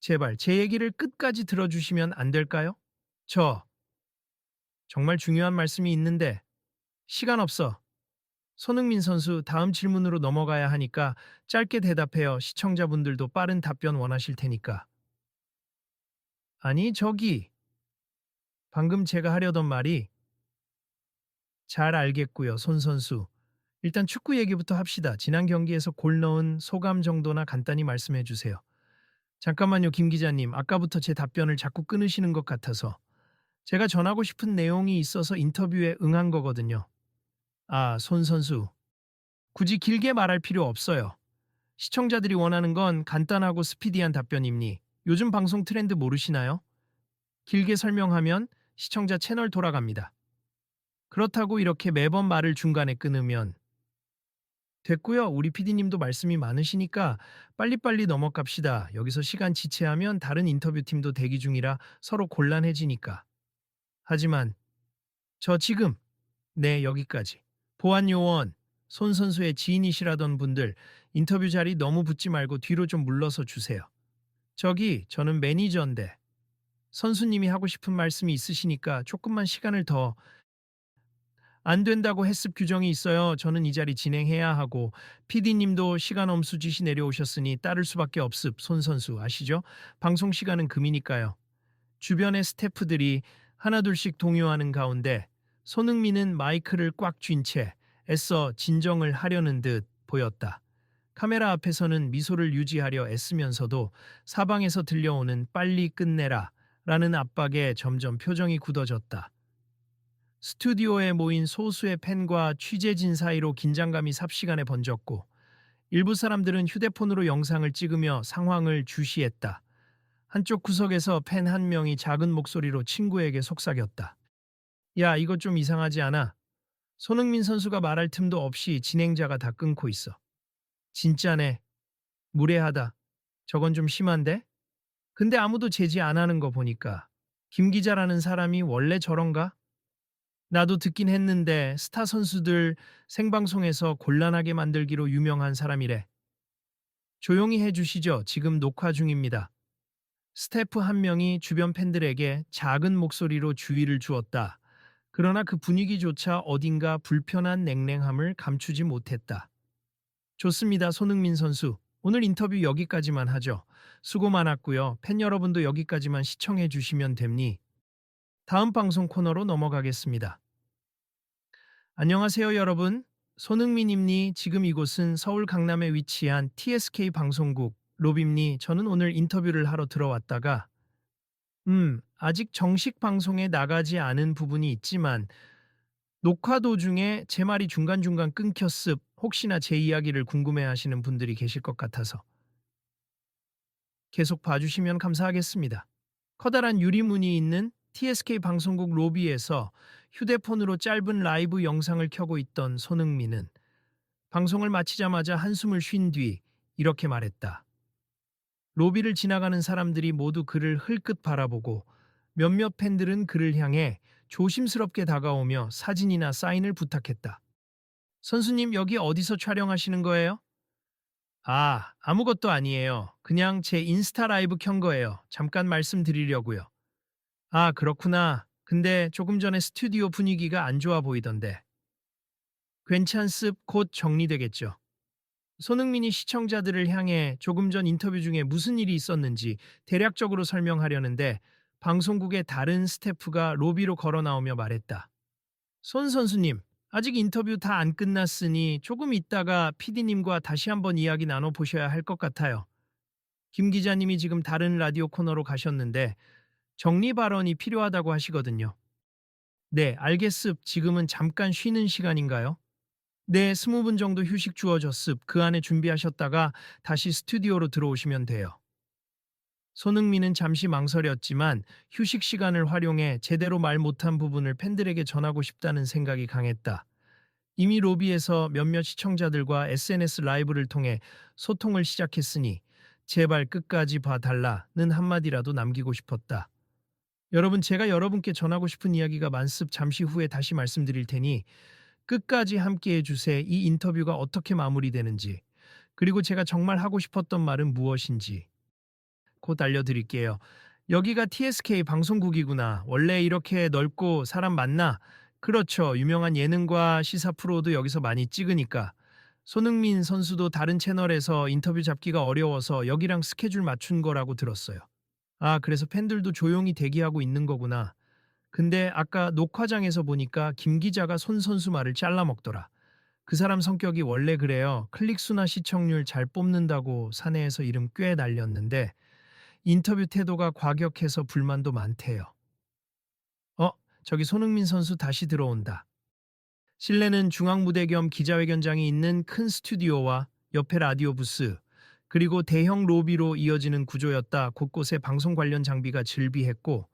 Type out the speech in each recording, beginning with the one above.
제발 제 얘기를 끝까지 들어주시면 안 될까요? 저 정말 중요한 말씀이 있는데 시간 없어. 손흥민 선수 다음 질문으로 넘어가야 하니까 짧게 대답해요. 시청자분들도 빠른 답변 원하실 테니까. 아니, 저기 방금 제가 하려던 말이 잘 알겠고요, 손 선수. 일단 축구 얘기부터 합시다. 지난 경기에서 골 넣은 소감 정도나 간단히 말씀해 주세요. 잠깐만요, 김 기자님. 아까부터 제 답변을 자꾸 끊으시는 것 같아서. 제가 전하고 싶은 내용이 있어서 인터뷰에 응한 거거든요. 아, 손 선수. 굳이 길게 말할 필요 없어요. 시청자들이 원하는 건 간단하고 스피디한 답변입니. 요즘 방송 트렌드 모르시나요? 길게 설명하면 시청자 채널 돌아갑니다. 그렇다고 이렇게 매번 말을 중간에 끊으면 됐고요. 우리 PD님도 말씀이 많으시니까 빨리빨리 넘어갑시다. 여기서 시간 지체하면 다른 인터뷰팀도 대기 중이라 서로 곤란해지니까. 하지만 저 지금 네, 여기까지. 보안 요원 손 선수의 지인이시라던 분들 인터뷰 자리 너무 붙지 말고 뒤로 좀 물러서 주세요. 저기 저는 매니저인데 선수님이 하고 싶은 말씀이 있으시니까 조금만 시간을 더 안 된다고 해습 규정이 있어요. 저는 이 자리 진행해야 하고 PD님도 시간 엄수 지시 내려오셨으니 따를 수밖에 없습. 손 선수 아시죠? 방송 시간은 금이니까요. 주변의 스태프들이 하나둘씩 동요하는 가운데 손흥민은 마이크를 꽉 쥔 채 애써 진정을 하려는 듯 보였다. 카메라 앞에서는 미소를 유지하려 애쓰면서도 사방에서 들려오는 빨리 끝내라 라는 압박에 점점 표정이 굳어졌다. 스튜디오에 모인 소수의 팬과 취재진 사이로 긴장감이 삽시간에 번졌고 일부 사람들은 휴대폰으로 영상을 찍으며 상황을 주시했다. 한쪽 구석에서 팬 한 명이 작은 목소리로 친구에게 속삭였다. 야, 이거 좀 이상하지 않아? 손흥민 선수가 말할 틈도 없이 진행자가 다 끊고 있어. 진짜네. 무례하다. 저건 좀 심한데? 근데 아무도 제지 안 하는 거 보니까 김 기자라는 사람이 원래 저런가? 나도 듣긴 했는데 스타 선수들 생방송에서 곤란하게 만들기로 유명한 사람이래. 조용히 해주시죠. 지금 녹화 중입니다. 스태프 한 명이 주변 팬들에게 작은 목소리로 주의를 주었다. 그러나 그 분위기조차 어딘가 불편한 냉랭함을 감추지 못했다. 좋습니다, 손흥민 선수. 오늘 인터뷰 여기까지만 하죠. 수고 많았고요. 팬 여러분도 여기까지만 시청해 주시면 됩니. 다음 방송 코너로 넘어가겠습니다. 안녕하세요, 여러분. 손흥민입니. 지금 이곳은 서울 강남에 위치한 TSK 방송국 로비입니. 저는 오늘 인터뷰를 하러 들어왔다가 아직 정식 방송에 나가지 않은 부분이 있지만 녹화 도중에 제 말이 중간중간 끊겼습. 혹시나 제 이야기를 궁금해하시는 분들이 계실 것 같아서 계속 봐주시면 감사하겠습니다. 커다란 유리문이 있는 TSK 방송국 로비에서 휴대폰으로 짧은 라이브 영상을 켜고 있던 손흥민은 방송을 마치자마자 한숨을 쉰 뒤 이렇게 말했다. 로비를 지나가는 사람들이 모두 그를 흘끗 바라보고 몇몇 팬들은 그를 향해 조심스럽게 다가오며 사진이나 사인을 부탁했다. 선수님, 여기 어디서 촬영하시는 거예요? 아, 아무것도 아니에요. 그냥 제 인스타 라이브 켠 거예요. 잠깐 말씀드리려고요. 아, 그렇구나. 근데 조금 전에 스튜디오 분위기가 안 좋아 보이던데. 괜찮습. 곧 정리되겠죠. 손흥민이 시청자들을 향해 조금 전 인터뷰 중에 무슨 일이 있었는지 대략적으로 설명하려는데 방송국의 다른 스태프가 로비로 걸어 나오며 말했다. 손 선수님, 아직 인터뷰 다 안 끝났으니 조금 있다가 PD님과 다시 한번 이야기 나눠보셔야 할 것 같아요. 김 기자님이 지금 다른 라디오 코너로 가셨는데 정리 발언이 필요하다고 하시거든요. 네, 알겠습. 지금은 잠깐 쉬는 시간인가요? 네, 20분 정도 휴식 주어졌습. 그 안에 준비하셨다가 다시 스튜디오로 들어오시면 돼요. 손흥민은 잠시 망설였지만 휴식 시간을 활용해 제대로 말 못한 부분을 팬들에게 전하고 싶다는 생각이 강했다. 이미 로비에서 몇몇 시청자들과 SNS 라이브를 통해 소통을 시작했으니 제발 끝까지 봐달라는 한마디라도 남기고 싶었다. 여러분, 제가 여러분께 전하고 싶은 이야기가 많습. 잠시 후에 다시 말씀드릴 테니 끝까지 함께 해주세요. 이 인터뷰가 어떻게 마무리되는지, 그리고 제가 정말 하고 싶었던 말은 무엇인지 곧 알려드릴게요. 여기가 TSK 방송국이구나. 원래 이렇게 넓고 사람 많나? 그렇죠. 유명한 예능과 시사 프로도 여기서 많이 찍으니까. 손흥민 선수도 다른 채널에서 인터뷰 잡기가 어려워서 여기랑 스케줄 맞춘 거라고 들었어요. 아, 그래서 팬들도 조용히 대기하고 있는 거구나. 근데 아까 녹화장에서 보니까 김 기자가 손 선수 말을 잘라먹더라. 그 사람 성격이 원래 그래요. 클릭수나 시청률 잘 뽑는다고 사내에서 이름 꽤 날렸는데 인터뷰 태도가 과격해서 불만도 많대요. 어, 저기 손흥민 선수 다시 들어온다. 실내는 중앙무대 겸 기자회견장이 있는 큰 스튜디오와 옆에 라디오 부스, 그리고 대형 로비로 이어지는 구조였다. 곳곳에 방송 관련 장비가 즐비했고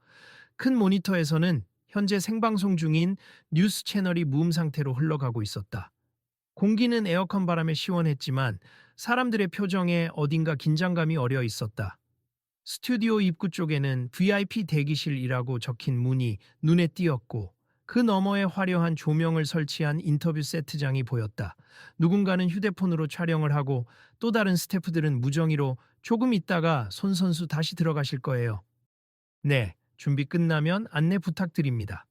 큰 모니터에서는 현재 생방송 중인 뉴스 채널이 무음 상태로 흘러가고 있었다. 공기는 에어컨 바람에 시원했지만 사람들의 표정에 어딘가 긴장감이 어려 있었다. 스튜디오 입구 쪽에는 VIP 대기실이라고 적힌 문이 눈에 띄었고 그 너머에 화려한 조명을 설치한 인터뷰 세트장이 보였다. 누군가는 휴대폰으로 촬영을 하고 또 다른 스태프들은 무정의로 조금 있다가 손 선수 다시 들어가실 거예요. 네, 준비 끝나면 안내 부탁드립니다.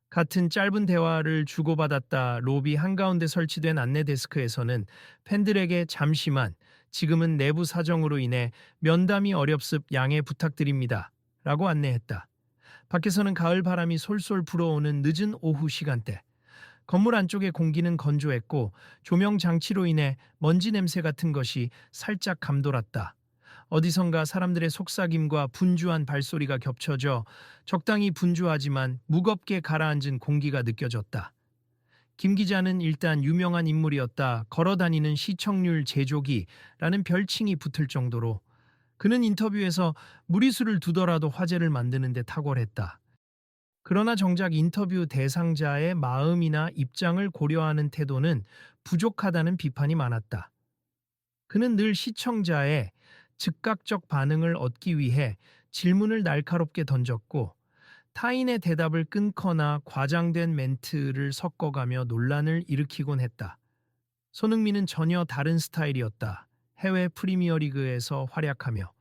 같은 짧은 대화를 주고받았다. 로비 한가운데 설치된 안내 데스크에서는 팬들에게 잠시만, 지금은 내부 사정으로 인해 면담이 어렵습 양해 부탁드립니다. 라고 안내했다. 밖에서는 가을 바람이 솔솔 불어오는 늦은 오후 시간대. 건물 안쪽의 공기는 건조했고 조명 장치로 인해 먼지 냄새 같은 것이 살짝 감돌았다. 어디선가 사람들의 속삭임과 분주한 발소리가 겹쳐져 적당히 분주하지만 무겁게 가라앉은 공기가 느껴졌다. 김 기자는 일단 유명한 인물이었다. 걸어다니는 시청률 제조기라는 별칭이 붙을 정도로 그는 인터뷰에서 무리수를 두더라도 화제를 만드는 데 탁월했다. 그러나 정작 인터뷰 대상자의 마음이나 입장을 고려하는 태도는 부족하다는 비판이 많았다. 그는 늘 시청자의 즉각적 반응을 얻기 위해 질문을 날카롭게 던졌고 타인의 대답을 끊거나 과장된 멘트를 섞어가며 논란을 일으키곤 했다. 손흥민은 전혀 다른 스타일이었다. 해외 프리미어리그에서 활약하며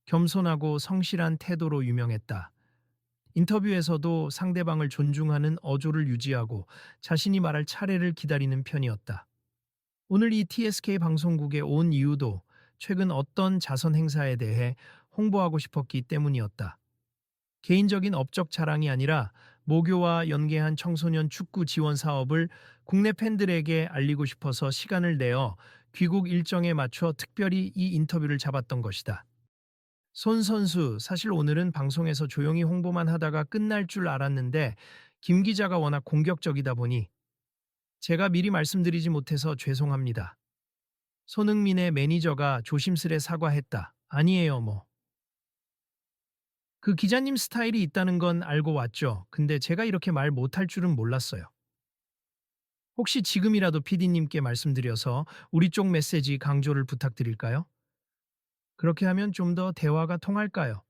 겸손하고 성실한 태도로 유명했다. 인터뷰에서도 상대방을 존중하는 어조를 유지하고 자신이 말할 차례를 기다리는 편이었다. 오늘 이 TSK 방송국에 온 이유도 최근 어떤 자선 행사에 대해 홍보하고 싶었기 때문이었다. 개인적인 업적 자랑이 아니라 모교와 연계한 청소년 축구 지원 사업을 국내 팬들에게 알리고 싶어서 시간을 내어 귀국 일정에 맞춰 특별히 이 인터뷰를 잡았던 것이다. 손 선수, 사실 오늘은 방송에서 조용히 홍보만 하다가 끝날 줄 알았는데 김 기자가 워낙 공격적이다 보니 제가 미리 말씀드리지 못해서 죄송합니다. 손흥민의 매니저가 조심스레 사과했다. 아니에요, 뭐. 그 기자님 스타일이 있다는 건 알고 왔죠. 근데 제가 이렇게 말 못할 줄은 몰랐어요. 혹시 지금이라도 PD님께 말씀드려서 우리 쪽 메시지 강조를 부탁드릴까요? 그렇게 하면 좀 더 대화가 통할까요?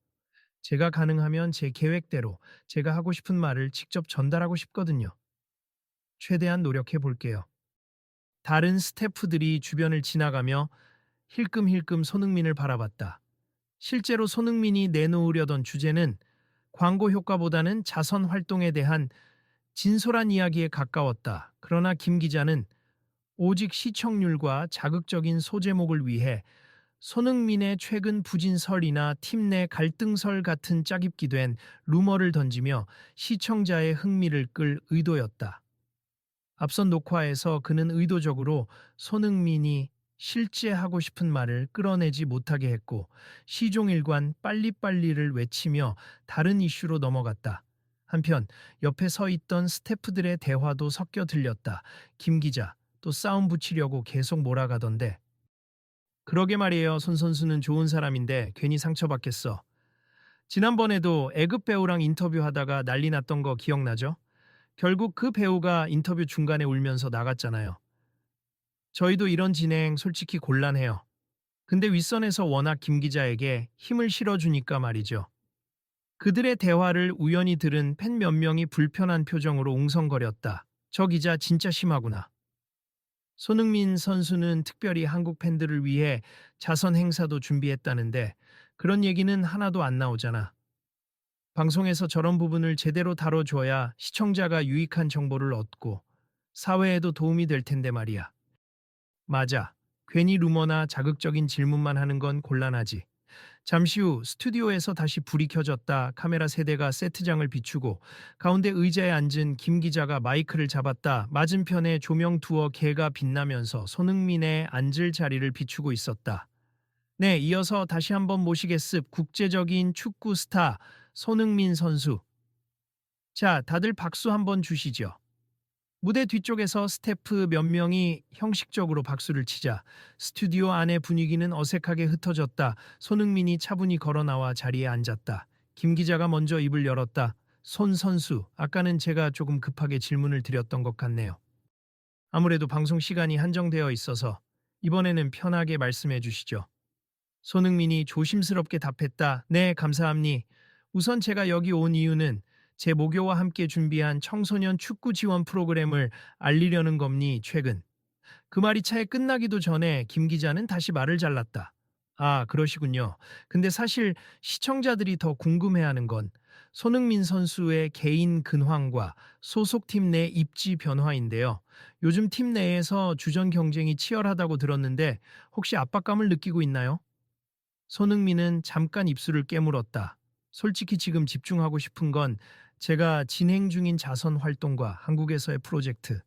제가 가능하면 제 계획대로 제가 하고 싶은 말을 직접 전달하고 싶거든요. 최대한 노력해 볼게요. 다른 스태프들이 주변을 지나가며 힐끔힐끔 손흥민을 바라봤다. 실제로 손흥민이 내놓으려던 주제는 광고 효과보다는 자선 활동에 대한 진솔한 이야기에 가까웠다. 그러나 김 기자는 오직 시청률과 자극적인 소제목을 위해 손흥민의 최근 부진설이나 팀 내 갈등설 같은 짜깁기 된 루머를 던지며 시청자의 흥미를 끌 의도였다. 앞선 녹화에서 그는 의도적으로 손흥민이 실제 하고 싶은 말을 끌어내지 못하게 했고 시종일관 빨리빨리를 외치며 다른 이슈로 넘어갔다. 한편 옆에 서 있던 스태프들의 대화도 섞여 들렸다. 김 기자, 또 싸움 붙이려고 계속 몰아가던데. 그러게 말이에요. 손 선수는 좋은 사람인데 괜히 상처받겠어. 지난번에도 애급 배우랑 인터뷰하다가 난리 났던 거 기억나죠? 결국 그 배우가 인터뷰 중간에 울면서 나갔잖아요. 저희도 이런 진행 솔직히 곤란해요. 근데 윗선에서 워낙 김 기자에게 힘을 실어주니까 말이죠. 그들의 대화를 우연히 들은 팬 몇 명이 불편한 표정으로 웅성거렸다. 저 기자 진짜 심하구나. 손흥민 선수는 특별히 한국 팬들을 위해 자선 행사도 준비했다는데 그런 얘기는 하나도 안 나오잖아. 방송에서 저런 부분을 제대로 다뤄줘야 시청자가 유익한 정보를 얻고 사회에도 도움이 될 텐데 말이야. 맞아. 괜히 루머나 자극적인 질문만 하는 건 곤란하지. 잠시 후 스튜디오에서 다시 불이 켜졌다. 카메라 세대가 세트장을 비추고 가운데 의자에 앉은 김 기자가 마이크를 잡았다. 맞은편에 조명 두어 개가 빛나면서 손흥민의 앉을 자리를 비추고 있었다. 네, 이어서 다시 한번 모시겠습. 국제적인 축구 스타 손흥민 선수. 자, 다들 박수 한번 주시죠. 무대 뒤쪽에서 스태프 몇 명이 형식적으로 박수를 치자 스튜디오 안의 분위기는 어색하게 흩어졌다. 손흥민이 차분히 걸어 나와 자리에 앉았다. 김 기자가 먼저 입을 열었다. 손 선수, 아까는 제가 조금 급하게 질문을 드렸던 것 같네요. 아무래도 방송 시간이 한정되어 있어서 이번에는 편하게 말씀해 주시죠. 손흥민이 조심스럽게 답했다. 네, 감사합니. 우선 제가 여기 온 이유는 제 모교와 함께 준비한 청소년 축구 지원 프로그램을 알리려는 겁니. 최근 그 말이 차에 끝나기도 전에 김 기자는 다시 말을 잘랐다. 아, 그러시군요. 근데 사실 시청자들이 더 궁금해하는 건 손흥민 선수의 개인 근황과 소속팀 내 입지 변화인데요. 요즘 팀 내에서 주전 경쟁이 치열하다고 들었는데 혹시 압박감을 느끼고 있나요? 손흥민은 잠깐 입술을 깨물었다. 솔직히 지금 집중하고 싶은 건 제가 진행 중인 자선 활동과 한국에서의 프로젝트.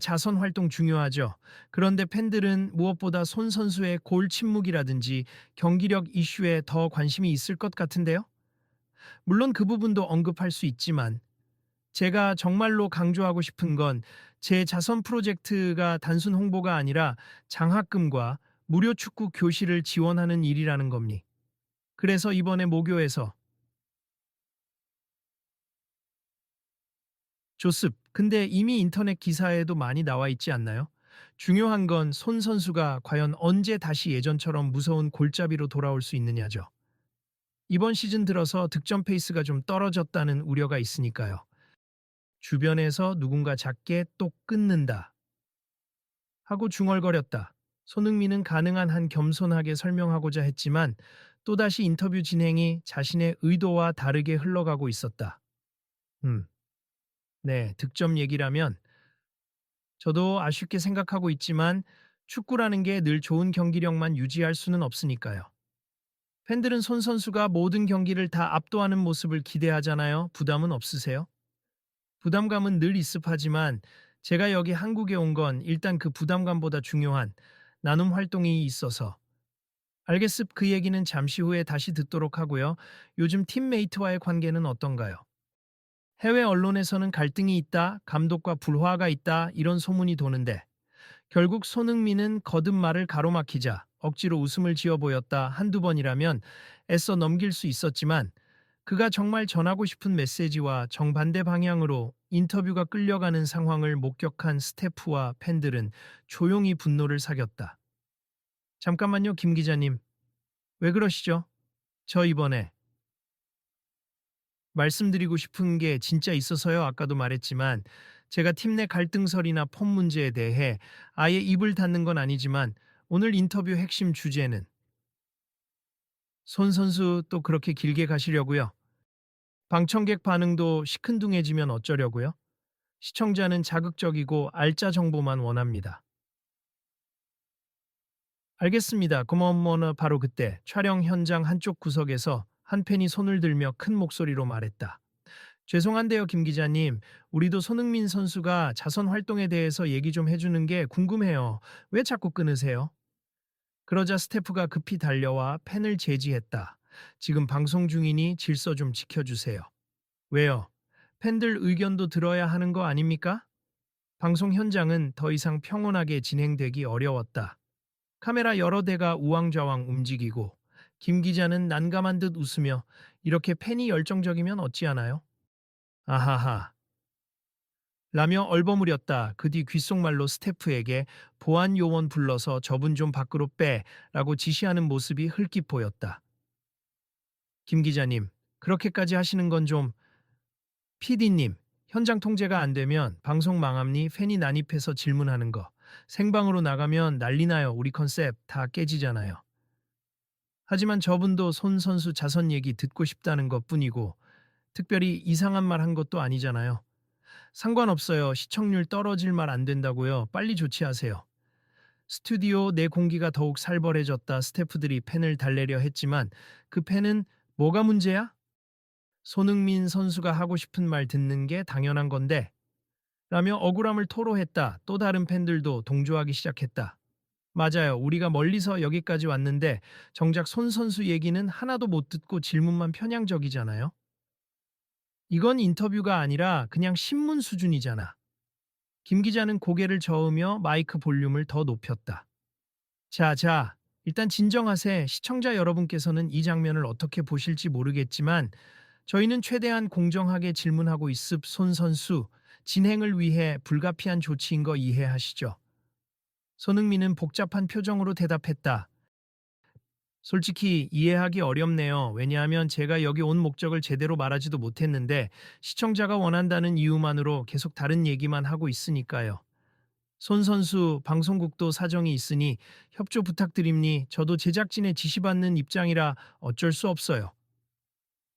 자선 활동 중요하죠. 그런데 팬들은 무엇보다 손 선수의 골 침묵이라든지 경기력 이슈에 더 관심이 있을 것 같은데요. 물론 그 부분도 언급할 수 있지만 제가 정말로 강조하고 싶은 건 제 자선 프로젝트가 단순 홍보가 아니라 장학금과 무료 축구 교실을 지원하는 일이라는 겁니. 그래서 이번에 모교에서 조습, 근데 이미 인터넷 기사에도 많이 나와 있지 않나요? 중요한 건 손 선수가 과연 언제 다시 예전처럼 무서운 골잡이로 돌아올 수 있느냐죠. 이번 시즌 들어서 득점 페이스가 좀 떨어졌다는 우려가 있으니까요. 주변에서 누군가 작게 또 끊는다 하고 중얼거렸다. 손흥민은 가능한 한 겸손하게 설명하고자 했지만 또다시 인터뷰 진행이 자신의 의도와 다르게 흘러가고 있었다. 음, 네, 득점 얘기라면 저도 아쉽게 생각하고 있지만 축구라는 게 늘 좋은 경기력만 유지할 수는 없으니까요. 팬들은 손 선수가 모든 경기를 다 압도하는 모습을 기대하잖아요. 부담은 없으세요? 부담감은 늘 있습하지만 제가 여기 한국에 온 건 일단 그 부담감보다 중요한 나눔 활동이 있어서 알겠습. 그 얘기는 잠시 후에 다시 듣도록 하고요. 요즘 팀메이트와의 관계는 어떤가요? 해외 언론에서는 갈등이 있다, 감독과 불화가 있다 이런 소문이 도는데 결국 손흥민은 거듭 말을 가로막히자 억지로 웃음을 지어 보였다. 한두 번이라면 애써 넘길 수 있었지만 그가 정말 전하고 싶은 메시지와 정반대 방향으로 인터뷰가 끌려가는 상황을 목격한 스태프와 팬들은 조용히 분노를 사겼다. 잠깐만요, 김 기자님. 왜 그러시죠? 저 이번에 말씀드리고 싶은 게 진짜 있어서요. 아까도 말했지만 제가 팀 내 갈등설이나 폼 문제에 대해 아예 입을 닫는 건 아니지만 오늘 인터뷰 핵심 주제는 손 선수 또 그렇게 길게 가시려고요. 방청객 반응도 시큰둥해지면 어쩌려고요? 시청자는 자극적이고 알짜 정보만 원합니다. 알겠습니다. 고마워머너 바로 그때 촬영 현장 한쪽 구석에서 한 팬이 손을 들며 큰 목소리로 말했다. 죄송한데요, 김 기자님. 우리도 손흥민 선수가 자선 활동에 대해서 얘기 좀 해주는 게 궁금해요. 왜 자꾸 끊으세요? 그러자 스태프가 급히 달려와 팬을 제지했다. 지금 방송 중이니 질서 좀 지켜주세요. 왜요? 팬들 의견도 들어야 하는 거 아닙니까? 방송 현장은 더 이상 평온하게 진행되기 어려웠다. 카메라 여러 대가 우왕좌왕 움직이고 김 기자는 난감한 듯 웃으며 이렇게 팬이 열정적이면 어찌하나요? 아하하. 라며 얼버무렸다. 그 뒤 귓속말로 스태프에게 보안 요원 불러서 저분 좀 밖으로 빼 라고 지시하는 모습이 흘낏 보였다. 김 기자님, 그렇게까지 하시는 건 좀 PD님, 현장 통제가 안 되면 방송 망합니 팬이 난입해서 질문하는 거. 생방으로 나가면 난리 나요. 우리 컨셉 다 깨지잖아요. 하지만 저분도 손 선수 자선 얘기 듣고 싶다는 것뿐이고 특별히 이상한 말 한 것도 아니잖아요. 상관없어요. 시청률 떨어질 말 안 된다고요. 빨리 조치하세요. 스튜디오 내 공기가 더욱 살벌해졌다. 스태프들이 펜을 달래려 했지만 그 펜은 뭐가 문제야? 손흥민 선수가 하고 싶은 말 듣는 게 당연한 건데 라며 억울함을 토로했다. 또 다른 팬들도 동조하기 시작했다. 맞아요. 우리가 멀리서 여기까지 왔는데 정작 손 선수 얘기는 하나도 못 듣고 질문만 편향적이잖아요. 이건 인터뷰가 아니라 그냥 신문 수준이잖아. 김 기자는 고개를 저으며 마이크 볼륨을 더 높였다. 자, 일단 진정하세. 시청자 여러분께서는 이 장면을 어떻게 보실지 모르겠지만 저희는 최대한 공정하게 질문하고 있습. 손 선수, 진행을 위해 불가피한 조치인 거 이해하시죠? 손흥민은 복잡한 표정으로 대답했다. 솔직히 이해하기 어렵네요. 왜냐하면 제가 여기 온 목적을 제대로 말하지도 못했는데 시청자가 원한다는 이유만으로 계속 다른 얘기만 하고 있으니까요. 손 선수, 방송국도 사정이 있으니 협조 부탁드립니. 저도 제작진의 지시받는 입장이라 어쩔 수 없어요.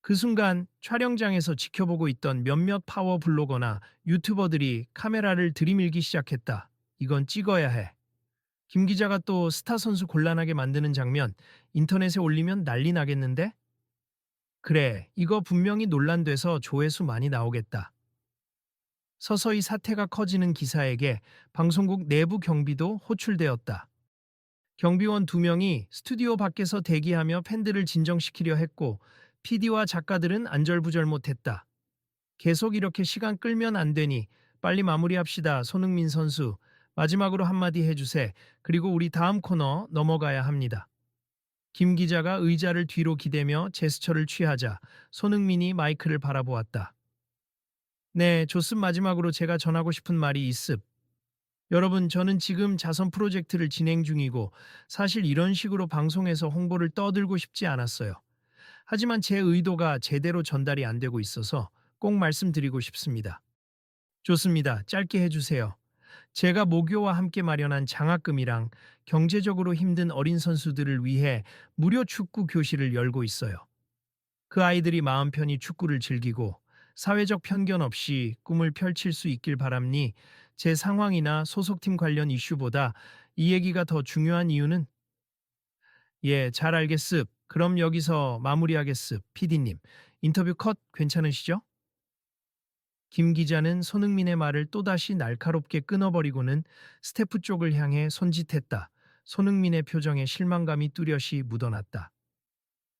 그 순간 촬영장에서 지켜보고 있던 몇몇 파워 블로거나 유튜버들이 카메라를 들이밀기 시작했다. 이건 찍어야 해. 김 기자가 또 스타 선수 곤란하게 만드는 장면 인터넷에 올리면 난리 나겠는데? 그래, 이거 분명히 논란돼서 조회수 많이 나오겠다. 서서히 사태가 커지는 기사에게 방송국 내부 경비도 호출되었다. 경비원 2명이 스튜디오 밖에서 대기하며 팬들을 진정시키려 했고 PD와 작가들은 안절부절 못했다. 계속 이렇게 시간 끌면 안 되니 빨리 마무리합시다. 손흥민 선수, 마지막으로 한마디 해주세. 그리고 우리 다음 코너 넘어가야 합니다. 김 기자가 의자를 뒤로 기대며 제스처를 취하자 손흥민이 마이크를 바라보았다. 네, 좋습. 마지막으로 제가 전하고 싶은 말이 있습. 여러분, 저는 지금 자선 프로젝트를 진행 중이고 사실 이런 식으로 방송에서 홍보를 떠들고 싶지 않았어요. 하지만 제 의도가 제대로 전달이 안 되고 있어서 꼭 말씀드리고 싶습니다. 좋습니다. 짧게 해주세요. 제가 모교와 함께 마련한 장학금이랑 경제적으로 힘든 어린 선수들을 위해 무료 축구 교실을 열고 있어요. 그 아이들이 마음 편히 축구를 즐기고 사회적 편견 없이 꿈을 펼칠 수 있길 바랍니. 제 상황이나 소속팀 관련 이슈보다 이 얘기가 더 중요한 이유는 예, 잘 알겠습. 그럼 여기서 마무리하겠습. PD님, 인터뷰 컷 괜찮으시죠? 김 기자는 손흥민의 말을 또다시 날카롭게 끊어버리고는 스태프 쪽을 향해 손짓했다. 손흥민의 표정에 실망감이 뚜렷이 묻어났다.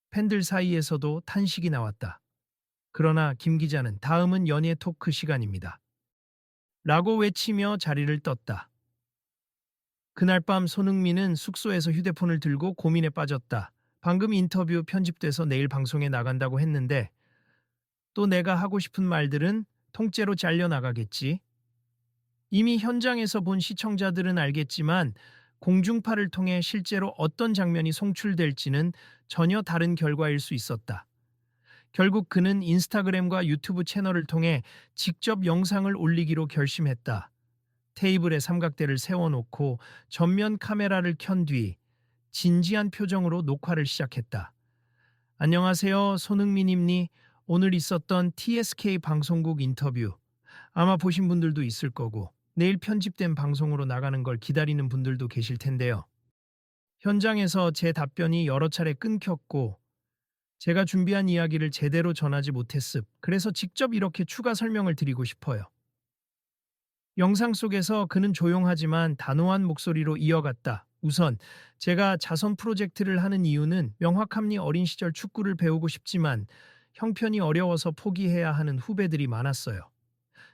팬들 사이에서도 탄식이 나왔다. 그러나 김 기자는 다음은 연예 토크 시간입니다. 라고 외치며 자리를 떴다. 그날 밤 손흥민은 숙소에서 휴대폰을 들고 고민에 빠졌다. 방금 인터뷰 편집돼서 내일 방송에 나간다고 했는데 또 내가 하고 싶은 말들은 통째로 잘려나가겠지. 이미 현장에서 본 시청자들은 알겠지만 공중파를 통해 실제로 어떤 장면이 송출될지는 전혀 다른 결과일 수 있었다. 결국 그는 인스타그램과 유튜브 채널을 통해 직접 영상을 올리기로 결심했다. 테이블에 삼각대를 세워놓고 전면 카메라를 켠 뒤 진지한 표정으로 녹화를 시작했다. 안녕하세요. 손흥민입니. 오늘 있었던 TSK 방송국 인터뷰. 아마 보신 분들도 있을 거고 내일 편집된 방송으로 나가는 걸 기다리는 분들도 계실 텐데요. 현장에서 제 답변이 여러 차례 끊겼고 제가 준비한 이야기를 제대로 전하지 못했습. 그래서 직접 이렇게 추가 설명을 드리고 싶어요. 영상 속에서 그는 조용하지만 단호한 목소리로 이어갔다. 우선 제가 자선 프로젝트를 하는 이유는 명확합니. 어린 시절 축구를 배우고 싶지만 형편이 어려워서 포기해야 하는 후배들이 많았어요.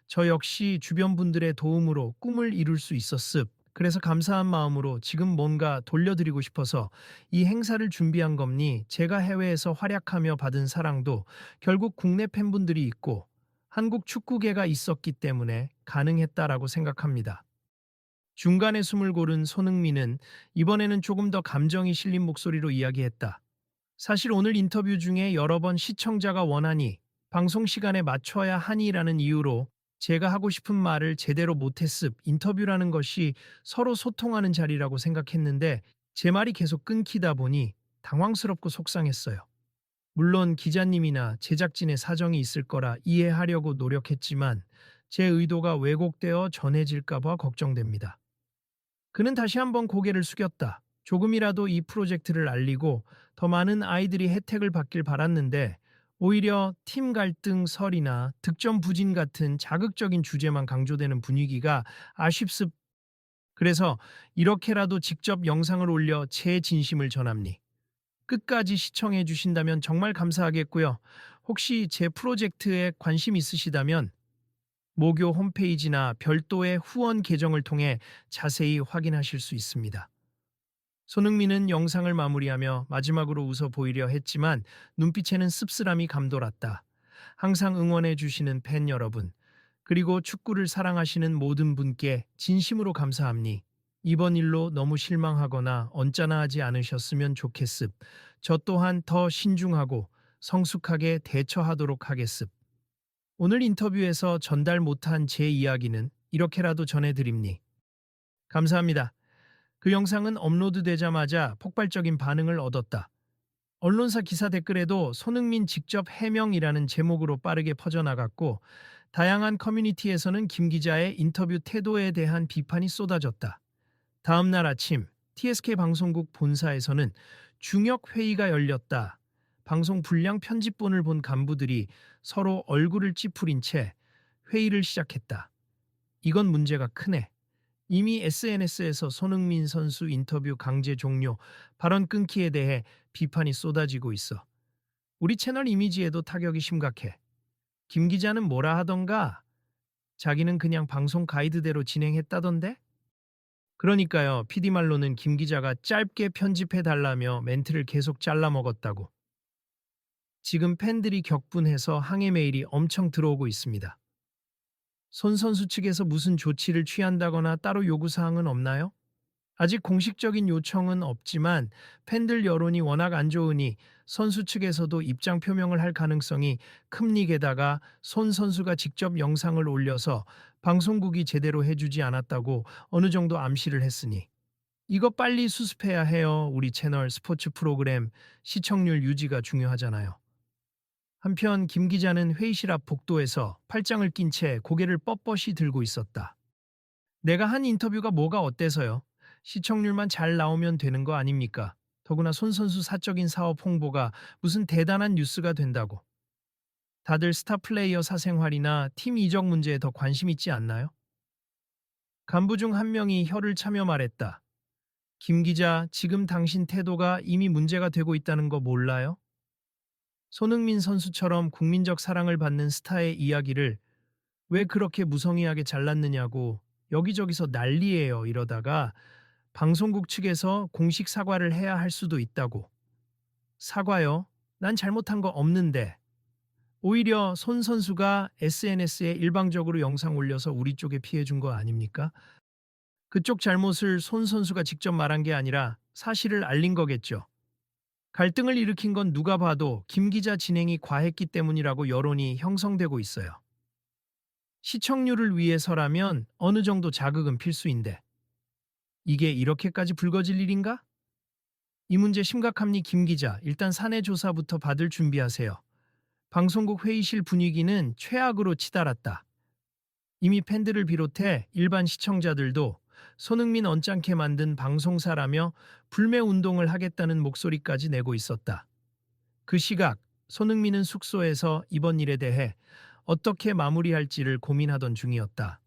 저 역시 주변 분들의 도움으로 꿈을 이룰 수 있었습. 그래서 감사한 마음으로 지금 뭔가 돌려드리고 싶어서 이 행사를 준비한 겁니. 제가 해외에서 활약하며 받은 사랑도 결국 국내 팬분들이 있고 한국 축구계가 있었기 때문에 가능했다라고 생각합니다. 중간에 숨을 고른 손흥민은 이번에는 조금 더 감정이 실린 목소리로 이야기했다. 사실 오늘 인터뷰 중에 여러 번 시청자가 원하니 방송 시간에 맞춰야 하니라는 이유로 제가 하고 싶은 말을 제대로 못했습. 인터뷰라는 것이 서로 소통하는 자리라고 생각했는데 제 말이 계속 끊기다 보니 당황스럽고 속상했어요. 물론 기자님이나 제작진의 사정이 있을 거라 이해하려고 노력했지만 제 의도가 왜곡되어 전해질까봐 걱정됩니다. 그는 다시 한번 고개를 숙였다. 조금이라도 이 프로젝트를 알리고 더 많은 아이들이 혜택을 받길 바랐는데 오히려 팀 갈등 설이나 득점 부진 같은 자극적인 주제만 강조되는 분위기가 아쉽습. 그래서 이렇게라도 직접 영상을 올려 제 진심을 전합니. 끝까지 시청해 주신다면 정말 감사하겠고요. 혹시 제 프로젝트에 관심 있으시다면 모교 홈페이지나 별도의 후원 계정을 통해 자세히 확인하실 수 있습니다. 손흥민은 영상을 마무리하며 마지막으로 웃어 보이려 했지만 눈빛에는 씁쓸함이 감돌았다. 항상 응원해 주시는 팬 여러분, 그리고 축구를 사랑하시는 모든 분께 진심으로 감사합니. 이번 일로 너무 실망하거나 언짢아하지 않으셨으면 좋겠습. 저 또한 더 신중하고 성숙하게 대처하도록 하겠습. 오늘 인터뷰에서 전달 못한 제 이야기는 이렇게라도 전해드립니. 감사합니다. 그 영상은 업로드되자마자 폭발적인 반응을 얻었다. 언론사 기사 댓글에도 손흥민 직접 해명이라는 제목으로 빠르게 퍼져나갔고, 다양한 커뮤니티에서는 김 기자의 인터뷰 태도에 대한 비판이 쏟아졌다. 다음 날 아침 TSK 방송국 본사에서는 중역 회의가 열렸다. 방송 불량 편집본을 본 간부들이 서로 얼굴을 찌푸린 채 회의를 시작했다. 이건 문제가 크네. 이미 SNS에서 손흥민 선수 인터뷰 강제 종료, 발언 끊기에 대해 비판이 쏟아지고 있어. 우리 채널 이미지에도 타격이 심각해. 김 기자는 뭐라 하던가? 자기는 그냥 방송 가이드대로 진행했다던데? 그러니까요. PD 말로는 김 기자가 짧게 편집해달라며 멘트를 계속 잘라먹었다고. 지금 팬들이 격분해서 항해 메일이 엄청 들어오고 있습니다. 손 선수 측에서 무슨 조치를 취한다거나 따로 요구사항은 없나요? 아직 공식적인 요청은 없지만 팬들 여론이 워낙 안 좋으니 선수 측에서도 입장 표명을 할 가능성이 큽니. 게다가 손 선수가 직접 영상을 올려서 방송국이 제대로 해주지 않았다고 어느 정도 암시를 했으니 이거 빨리 수습해야 해요. 우리 채널 스포츠 프로그램 시청률 유지가 중요하잖아요. 한편 김 기자는 회의실 앞 복도에서 팔짱을 낀 채 고개를 뻣뻣이 들고 있었다. 내가 한 인터뷰가 뭐가 어때서요? 시청률만 잘 나오면 되는 거 아닙니까? 더구나 손 선수 사적인 사업 홍보가 무슨 대단한 뉴스가 된다고. 다들 스타 플레이어 사생활이나 팀 이적 문제에 더 관심 있지 않나요? 간부 중 한 명이 혀를 차며 말했다. 김 기자, 지금 당신 태도가 이미 문제가 되고 있다는 거 몰라요? 손흥민 선수처럼 국민적 사랑을 받는 스타의 이야기를 왜 그렇게 무성의하게 잘랐느냐고 여기저기서 난리예요. 이러다가 방송국 측에서 공식 사과를 해야 할 수도 있다고. 사과요? 난 잘못한 거 없는데. 오히려 손 선수가 SNS에 일방적으로 영상 올려서 우리 쪽에 피해 준 거 아닙니까? 그쪽 잘못을 손 선수가 직접 말한 게 아니라 사실을 알린 거겠죠. 갈등을 일으킨 건 누가 봐도 김 기자 진행이 과했기 때문이라고 여론이 형성되고 있어요. 시청률을 위해서라면 어느 정도 자극은 필수인데 이게 이렇게까지 불거질 일인가? 이 문제 심각합니. 김 기자, 일단 사내 조사부터 받을 준비하세요. 방송국 회의실 분위기는 최악으로 치달았다. 이미 팬들을 비롯해 일반 시청자들도 손흥민 언짢게 만든 방송사라며 불매 운동을 하겠다는 목소리까지 내고 있었다. 그 시각 손흥민은 숙소에서 이번 일에 대해 어떻게 마무리할지를 고민하던 중이었다.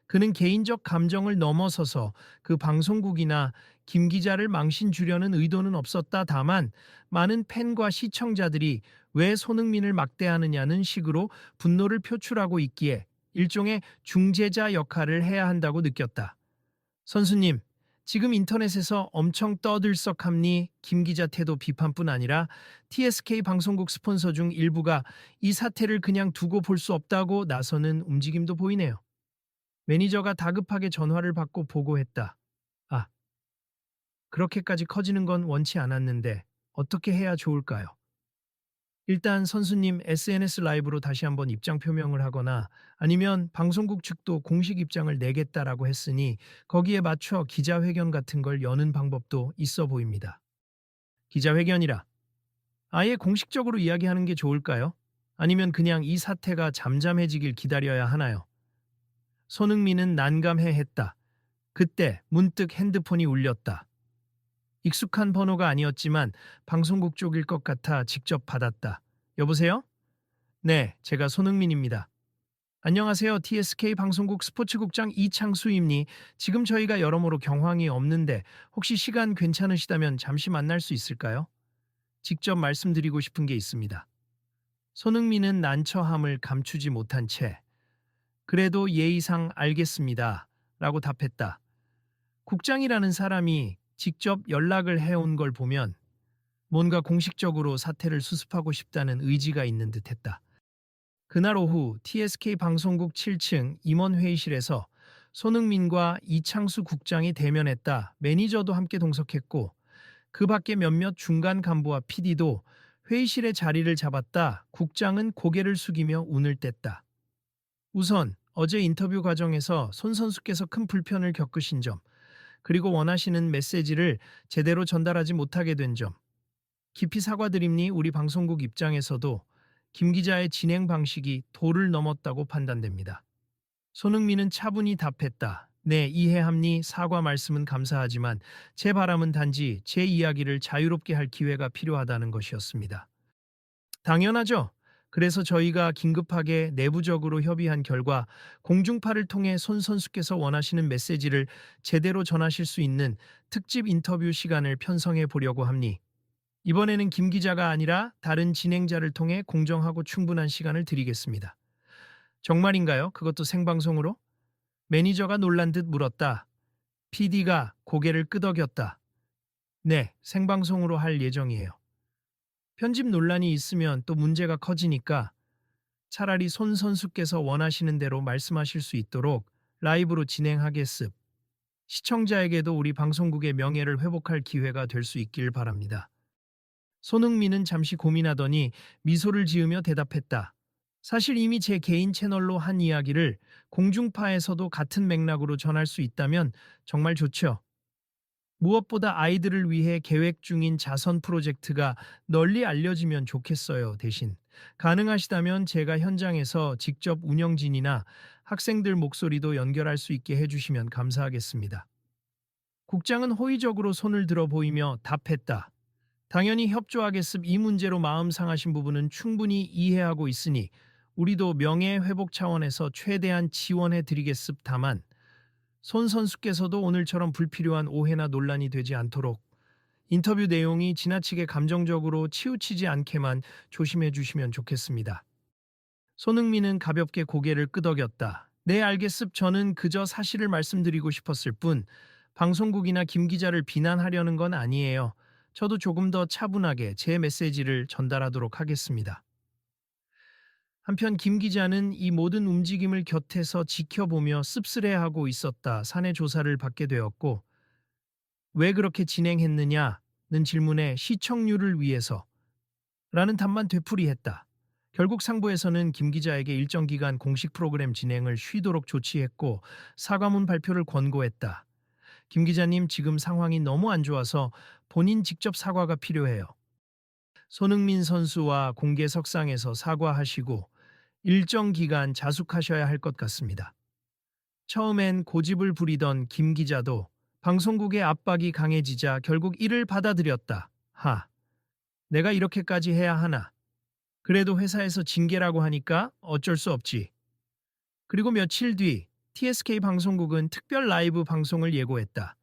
그는 개인적 감정을 넘어서서 그 방송국이나 김 기자를 망신 주려는 의도는 없었다. 다만 많은 팬과 시청자들이 왜 손흥민을 막대하느냐는 식으로 분노를 표출하고 있기에 일종의 중재자 역할을 해야 한다고 느꼈다. 선수님, 지금 인터넷에서 엄청 떠들썩합니. 김 기자 태도 비판뿐 아니라 TSK 방송국 스폰서 중 일부가 이 사태를 그냥 두고 볼 수 없다고 나서는 움직임도 보이네요. 매니저가 다급하게 전화를 받고 보고했다. 아, 그렇게까지 커지는 건 원치 않았는데 어떻게 해야 좋을까요? 일단 선수님 SNS 라이브로 다시 한번 입장 표명을 하거나 아니면 방송국 측도 공식 입장을 내겠다라고 했으니 거기에 맞춰 기자회견 같은 걸 여는 방법도 있어 보입니다. 기자회견이라. 아예 공식적으로 이야기하는 게 좋을까요? 아니면 그냥 이 사태가 잠잠해지길 기다려야 하나요? 손흥민은 난감해했다. 그때 문득 핸드폰이 울렸다. 익숙한 번호가 아니었지만 방송국 쪽일 것 같아 직접 받았다. 여보세요? 네, 제가 손흥민입니다. 안녕하세요. TSK 방송국 스포츠국장 이창수입니. 지금 저희가 여러모로 경황이 없는데 혹시 시간 괜찮으시다면 잠시 만날 수 있을까요? 직접 말씀드리고 싶은 게 있습니다. 손흥민은 난처함을 감추지 못한 채 그래도 예의상 알겠습니다. 라고 답했다. 국장이라는 사람이 직접 연락을 해온 걸 보면 뭔가 공식적으로 사태를 수습하고 싶다는 의지가 있는 듯했다. 그날 오후 TSK 방송국 7층 임원 회의실에서 손흥민과 이창수 국장이 대면했다. 매니저도 함께 동석했고 그 밖에 몇몇 중간 간부와 PD도 회의실에 자리를 잡았다. 국장은 고개를 숙이며 운을 뗐다. 우선 어제 인터뷰 과정에서 손 선수께서 큰 불편을 겪으신 점, 그리고 원하시는 메시지를 제대로 전달하지 못하게 된 점, 깊이 사과드립니. 우리 방송국 입장에서도 김 기자의 진행 방식이 도를 넘었다고 판단됩니다. 손흥민은 차분히 답했다. 네, 이해합니. 사과 말씀은 감사하지만 제 바람은 단지 제 이야기를 자유롭게 할 기회가 필요하다는 것이었습니다. 당연하죠. 그래서 저희가 긴급하게 내부적으로 협의한 결과 공중파를 통해 손 선수께서 원하시는 메시지를 제대로 전하실 수 있는 특집 인터뷰 시간을 편성해 보려고 합니. 이번에는 김 기자가 아니라 다른 진행자를 통해 공정하고 충분한 시간을 드리겠습니다. 정말인가요? 그것도 생방송으로? 매니저가 놀란 듯 물었다. PD가 고개를 끄덕였다. 네, 생방송으로 할 예정이에요. 편집 논란이 있으면 또 문제가 커지니까 차라리 손 선수께서 원하시는 대로 말씀하실 수 있도록 라이브로 진행하겠습. 시청자에게도 우리 방송국의 명예를 회복할 기회가 될 수 있길 바랍니다. 손흥민은 잠시 고민하더니 미소를 지으며 대답했다. 사실 이미 제 개인 채널로 한 이야기를 공중파에서도 같은 맥락으로 전할 수 있다면 정말 좋죠. 무엇보다 아이들을 위해 계획 중인 자선 프로젝트가 널리 알려지면 좋겠어요. 대신 가능하시다면 제가 현장에서 직접 운영진이나 학생들 목소리도 연결할 수 있게 해주시면 감사하겠습니다. 국장은 호의적으로 손을 들어 보이며 답했다. 당연히 협조하겠습. 이 문제로 마음 상하신 부분은 충분히 이해하고 있으니 우리도 명예 회복 차원에서 최대한 지원해 드리겠습. 다만 손 선수께서도 오늘처럼 불필요한 오해나 논란이 되지 않도록 인터뷰 내용이 지나치게 감정적으로 치우치지 않게만 조심해 주시면 좋겠습니다. 손흥민은 가볍게 고개를 끄덕였다. 네, 알겠습. 저는 그저 사실을 말씀드리고 싶었을 뿐 방송국이나 김 기자를 비난하려는 건 아니에요. 저도 조금 더 차분하게 제 메시지를 전달하도록 하겠습니다. 한편 김 기자는 이 모든 움직임을 곁에서 지켜보며 씁쓸해하고 있었다. 사내 조사를 받게 되었고 왜 그렇게 진행했느냐는 질문에 시청률을 위해서 라는 답만 되풀이했다. 결국 상부에서는 김 기자에게 일정 기간 공식 프로그램 진행을 쉬도록 조치했고 사과문 발표를 권고했다. 김 기자님, 지금 상황이 너무 안 좋아서 본인 직접 사과가 필요해요. 손흥민 선수와 공개석상에서 사과하시고 일정 기간 자숙하셔야 할 것 같습니다. 처음엔 고집을 부리던 김 기자도 방송국의 압박이 강해지자 결국 이를 받아들였다. 내가 이렇게까지 해야 하나. 그래도 회사에서 징계라고 하니까 어쩔 수 없지. 그리고 며칠 뒤 TSK 방송국은 특별 라이브 방송을 예고했다.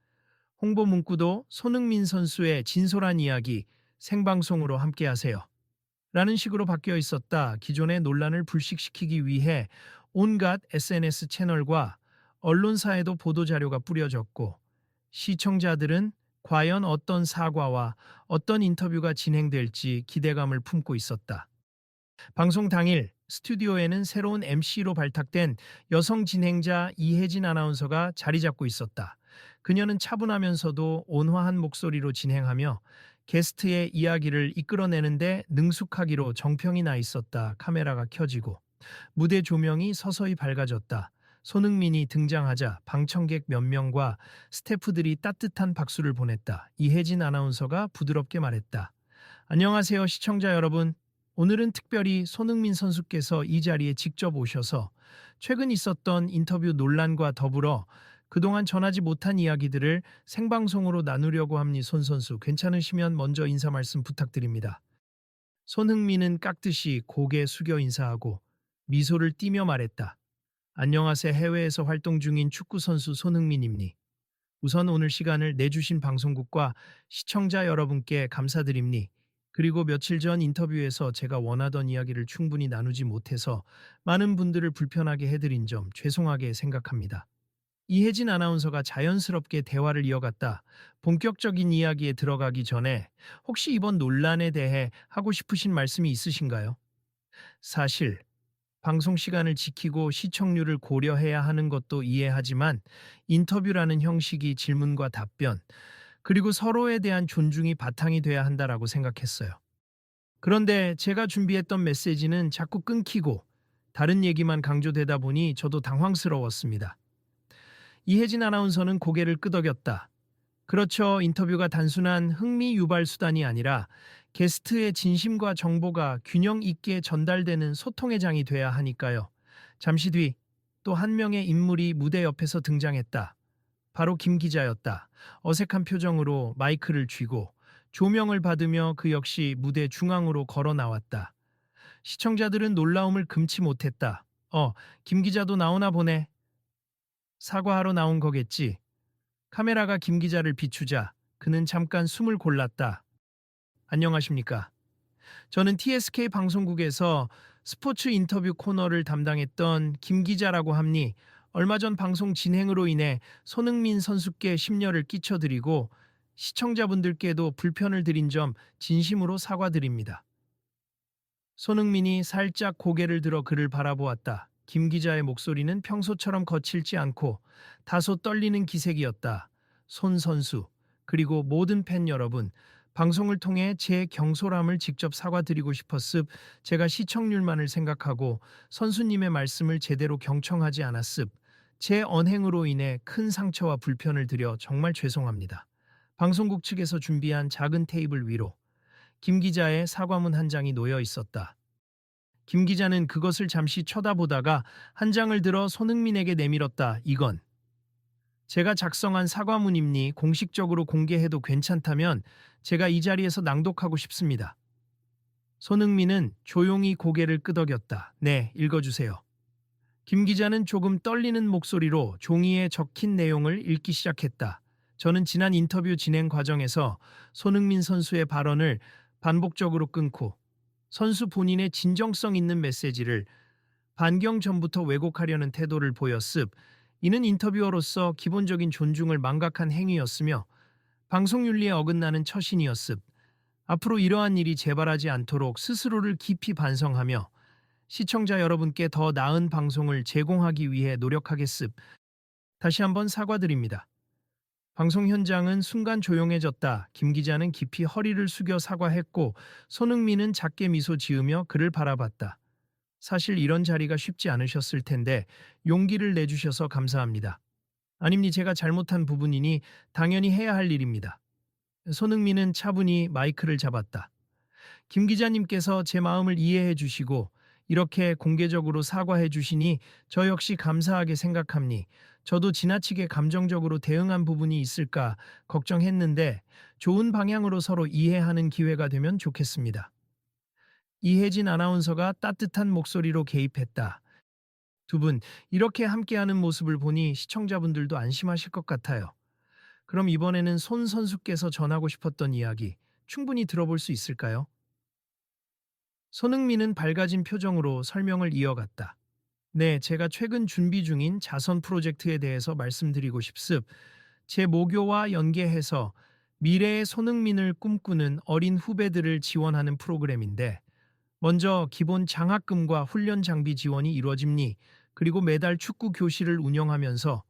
홍보 문구도 손흥민 선수의 진솔한 이야기 생방송으로 함께하세요. 라는 식으로 바뀌어 있었다. 기존의 논란을 불식시키기 위해 온갖 SNS 채널과 언론사에도 보도자료가 뿌려졌고 시청자들은 과연 어떤 사과와 어떤 인터뷰가 진행될지 기대감을 품고 있었다. 방송 당일 스튜디오에는 새로운 MC로 발탁된 여성 진행자 이혜진 아나운서가 자리 잡고 있었다. 그녀는 차분하면서도 온화한 목소리로 진행하며 게스트의 이야기를 이끌어내는데 능숙하기로 정평이 나 있었다. 카메라가 켜지고 무대 조명이 서서히 밝아졌다. 손흥민이 등장하자 방청객 몇 명과 스태프들이 따뜻한 박수를 보냈다. 이혜진 아나운서가 부드럽게 말했다. 안녕하세요, 시청자 여러분. 오늘은 특별히 손흥민 선수께서 이 자리에 직접 오셔서 최근 있었던 인터뷰 논란과 더불어 그동안 전하지 못한 이야기들을 생방송으로 나누려고 합니다. 손 선수, 괜찮으시면 먼저 인사 말씀 부탁드립니다. 손흥민은 깍듯이 고개 숙여 인사하고 미소를 띠며 말했다. 안녕하세요. 해외에서 활동 중인 축구선수 손흥민입니. 우선 오늘 시간을 내주신 방송국과 시청자 여러분께 감사드립니. 그리고 며칠 전 인터뷰에서 제가 원하던 이야기를 충분히 나누지 못해서 많은 분들을 불편하게 해드린 점 죄송하게 생각합니다. 이혜진 아나운서가 자연스럽게 대화를 이어갔다. 본격적인 이야기에 들어가기 전에 혹시 이번 논란에 대해 하고 싶으신 말씀이 있으신가요? 사실 방송 시간을 지키고 시청률을 고려해야 하는 것도 이해하지만 인터뷰라는 형식이 질문과 답변, 그리고 서로에 대한 존중이 바탕이 돼야 한다라고 생각했어요. 그런데 제가 준비했던 메시지는 자꾸 끊기고 다른 얘기만 강조되다 보니 저도 당황스러웠습니다. 이혜진 아나운서는 고개를 끄덕였다. 그렇죠. 인터뷰가 단순한 흥미 유발 수단이 아니라 게스트의 진심과 정보가 균형 있게 전달되는 소통의 장이 돼야 하니까요. 잠시 뒤 또 한 명의 인물이 무대 옆에서 등장했다. 바로 김 기자였다. 어색한 표정으로 마이크를 쥐고 조명을 받으며 그 역시 무대 중앙으로 걸어 나왔다. 시청자들은 놀라움을 금치 못했다. 김 기자도 나오나 보네. 사과하러 나온 거겠지. 카메라가 김 기자를 비추자 그는 잠깐 숨을 골랐다. 안녕하십니까. 저는 TSK 방송국에서 스포츠 인터뷰 코너를 담당했던 김 기자라고 합니. 얼마 전 방송 진행으로 인해 손흥민 선수께 심려를 끼쳐드리고 시청자분들께도 불편을 드린 점 진심으로 사과드립니다. 손흥민이 살짝 고개를 들어 그를 바라보았다. 김 기자의 목소리는 평소처럼 거칠지 않고 다소 떨리는 기색이었다. 손 선수, 그리고 모든 팬 여러분, 방송을 통해 제 경솔함을 직접 사과드리고 싶었습. 제가 시청률만을 생각하고 선수님의 말씀을 제대로 경청하지 않았습. 제 언행으로 인해 큰 상처와 불편을 드려 정말 죄송합니다. 방송국 측에서 준비한 작은 테이블 위로 김 기자의 사과문 한 장이 놓여 있었다. 김 기자는 그것을 잠시 쳐다보다가 한 장을 들어 손흥민에게 내밀었다. 이건 제가 작성한 사과문입니. 공식적으로 공개해도 괜찮다면 제가 이 자리에서 낭독하고 싶습니다. 손흥민은 조용히 고개를 끄덕였다. 네, 읽어주세요. 김 기자는 조금 떨리는 목소리로 종이에 적힌 내용을 읽기 시작했다. 저는 지난 인터뷰 진행 과정에서 손흥민 선수의 발언을 반복적으로 끊고 선수 본인의 진정성 있는 메시지를 반경 전부터 왜곡하려는 태도를 보였습. 이는 인터뷰어로서 기본적인 존중을 망각한 행위였으며 방송윤리에 어긋나는 처신이었습. 앞으로 이러한 일이 재발하지 않도록 스스로를 깊이 반성하며 시청자 여러분께 더 나은 방송을 제공하기 위해 노력하겠습. 다시 한번 사과드립니다. 방송 현장은 순간 조용해졌다. 김 기자는 깊이 허리를 숙여 사과했고 손흥민은 작게 미소 지으며 그를 바라봤다. 사실 이런 자리가 쉽지 않으셨을 텐데 용기를 내주셔서 감사합니다. 아닙니, 제가 잘못한 부분이니 당연히 해야 할 일입니다. 손흥민은 차분히 마이크를 잡았다. 김 기자님께서 제 마음을 이해해 주시고 이렇게 공개적으로 사과해 주시니 저 역시 감사하게 생각합니. 저도 지나치게 감정적으로 대응한 부분이 있을까 걱정했는데 좋은 방향으로 서로 이해하는 기회가 되면 좋겠습니다. 이혜진 아나운서가 따뜻한 목소리로 개입했다. 두 분, 이렇게 함께하는 모습을 보니 시청자분들도 안심하실 것 같아요. 그럼 이번에는 손 선수께서 전하고 싶었던 이야기 충분히 들어볼 수 있을까요? 손흥민은 밝아진 표정으로 설명을 이어갔다. 네, 제가 최근 준비 중인 자선 프로젝트에 대해서 말씀드리고 싶습. 제 모교와 연계해서 미래의 손흥민을 꿈꾸는 어린 후배들을 지원하는 프로그램인데 먼저 기본 장학금과 훈련 장비 지원이 이루어집니. 그리고 매달 축구 교실을 운영하면서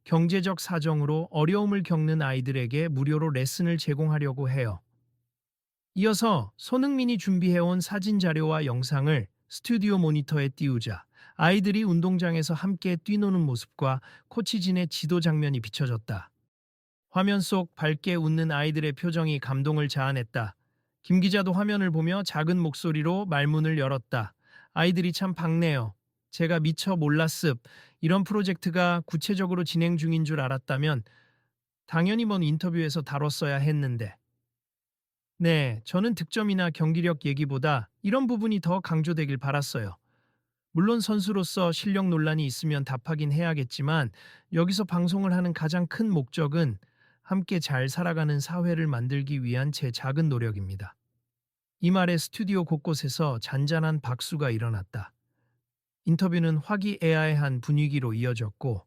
경제적 사정으로 어려움을 겪는 아이들에게 무료로 레슨을 제공하려고 해요. 이어서 손흥민이 준비해온 사진 자료와 영상을 스튜디오 모니터에 띄우자 아이들이 운동장에서 함께 뛰노는 모습과 코치진의 지도 장면이 비춰졌다. 화면 속 밝게 웃는 아이들의 표정이 감동을 자아냈다. 김 기자도 화면을 보며 작은 목소리로 말문을 열었다. 아이들이 참 밝네요. 제가 미처 몰랐습. 이런 프로젝트가 구체적으로 진행 중인 줄 알았다면 당연히 먼 인터뷰에서 다뤘어야 했는데. 네, 저는 득점이나 경기력 얘기보다 이런 부분이 더 강조되길 바랐어요. 물론 선수로서 실력 논란이 있으면 답하긴 해야겠지만 여기서 방송을 하는 가장 큰 목적은 함께 잘 살아가는 사회를 만들기 위한 제 작은 노력입니다. 이 말에 스튜디오 곳곳에서 잔잔한 박수가 일어났다. 인터뷰는 화기애애한 분위기로 이어졌고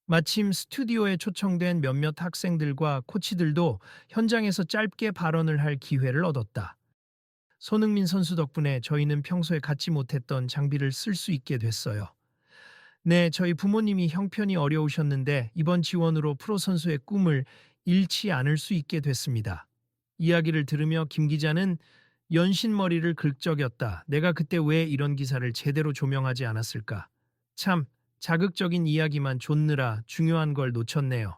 마침 스튜디오에 초청된 몇몇 학생들과 코치들도 현장에서 짧게 발언을 할 기회를 얻었다. 손흥민 선수 덕분에 저희는 평소에 갖지 못했던 장비를 쓸 수 있게 됐어요. 네, 저희 부모님이 형편이 어려우셨는데 이번 지원으로 프로 선수의 꿈을 잃지 않을 수 있게 됐습니다. 이야기를 들으며 김 기자는 연신머리를 긁적였다. 내가 그때 왜 이런 기사를 제대로 조명하지 않았을까? 참, 자극적인 이야기만 줬느라 중요한 걸 놓쳤네요.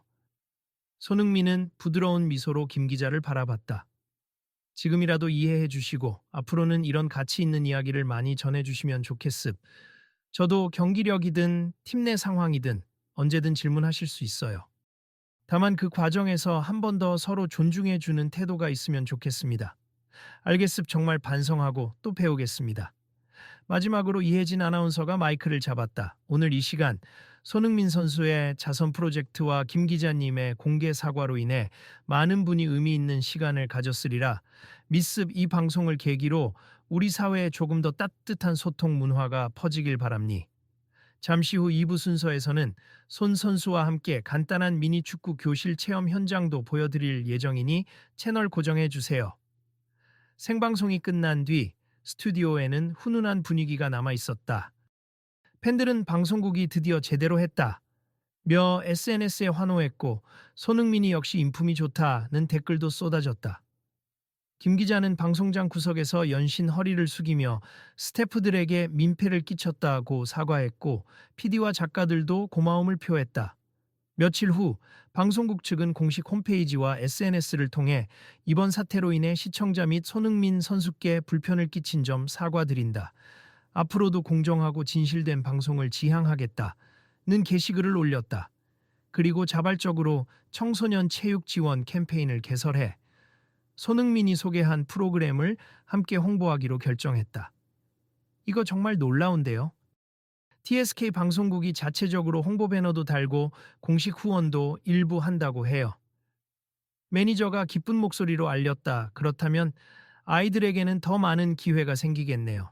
손흥민은 부드러운 미소로 김 기자를 바라봤다. 지금이라도 이해해 주시고 앞으로는 이런 가치 있는 이야기를 많이 전해 주시면 좋겠습. 저도 경기력이든 팀 내 상황이든 언제든 질문하실 수 있어요. 다만 그 과정에서 한 번 더 서로 존중해 주는 태도가 있으면 좋겠습니다. 알겠습. 정말 반성하고 또 배우겠습니다. 마지막으로 이혜진 아나운서가 마이크를 잡았다. 오늘 이 시간 손흥민 선수의 자선 프로젝트와 김 기자님의 공개 사과로 인해 많은 분이 의미 있는 시간을 가졌으리라 미습 이 방송을 계기로 우리 사회에 조금 더 따뜻한 소통 문화가 퍼지길 바랍니. 잠시 후 2부 순서에서는 손 선수와 함께 간단한 미니 축구 교실 체험 현장도 보여드릴 예정이니 채널 고정해 주세요. 생방송이 끝난 뒤 스튜디오에는 훈훈한 분위기가 남아 있었다. 팬들은 방송국이 드디어 제대로 했다 며 SNS에 환호했고 손흥민이 역시 인품이 좋다는 댓글도 쏟아졌다. 김 기자는 방송장 구석에서 연신 허리를 숙이며 스태프들에게 민폐를 끼쳤다고 사과했고 PD와 작가들도 고마움을 표했다. 며칠 후 방송국 측은 공식 홈페이지와 SNS를 통해 이번 사태로 인해 시청자 및 손흥민 선수께 불편을 끼친 점 사과드린다. 앞으로도 공정하고 진실된 방송을 지향하겠다는 게시글을 올렸다. 그리고 자발적으로 청소년 체육 지원 캠페인을 개설해 손흥민이 소개한 프로그램을 함께 홍보하기로 결정했다. 이거 정말 놀라운데요. TSK 방송국이 자체적으로 홍보 배너도 달고 공식 후원도 일부 한다고 해요. 매니저가 기쁜 목소리로 알렸다. 그렇다면 아이들에게는 더 많은 기회가 생기겠네요.